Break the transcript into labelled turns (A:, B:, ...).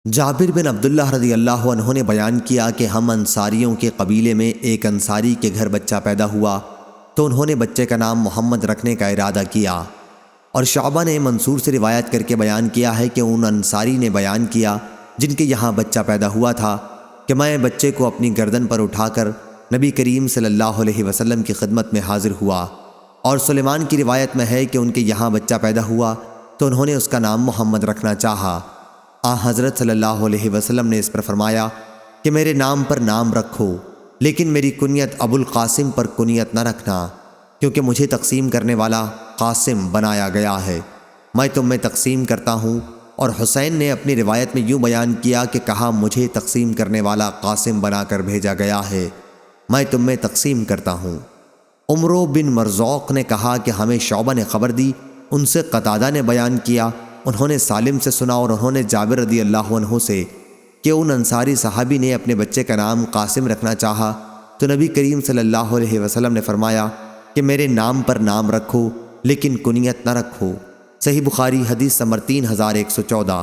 A: جابر بن عبداللہ رضی اللہ عنہ نے بیان کیا کہ ہم انصاریوں کے قبیلے میں ایک انصاری کے گھر بچہ پیدا ہوا تو انہوں نے بچے کا نام محمد رکھنے کا ارادہ کیا، اور شعبہ نے منصور سے روایت کر کے بیان کیا ہے کہ ان انصاری نے بیان کیا جن کے یہاں بچہ پیدا ہوا تھا کہ میں بچے کو اپنی گردن پر اٹھا کر نبی کریم صلی اللہ علیہ وسلم کی خدمت میں حاضر ہوا، اور سلیمان کی روایت میں ہے کہ ان کے یہاں بچہ پیدا ہوا تو انہوں نے اس کا نام محمد رکھنا چاہا۔ حضرت صلی اللہ علیہ وسلم نے اس پر فرمایا کہ میرے نام پر نام رکھو، لیکن میری کنیت ابو القاسم پر کنیت نہ رکھنا، کیونکہ مجھے تقسیم کرنے والا قاسم بنایا گیا ہے، میں تم میں تقسیم کرتا ہوں۔ اور حسین نے اپنی روایت میں یوں بیان کیا کہ کہا مجھے تقسیم کرنے والا قاسم بنا کر بھیجا گیا ہے، میں تم میں تقسیم کرتا ہوں۔ عمرو بن مرزوق نے کہا کہ ہمیں شعبہ نے خبر دی، ان سے قتادہ نے بیان کیا، انہوں نے سالم سے سنا اور انہوں نے جابر رضی اللہ عنہ سے کہ ان انصاری صحابی نے اپنے بچے کا نام قاسم رکھنا چاہا تو نبی کریم صلی اللہ علیہ وسلم نے فرمایا کہ میرے نام پر نام رکھو لیکن کنیت نہ رکھو۔ صحیح بخاری حدیث نمبر 3114۔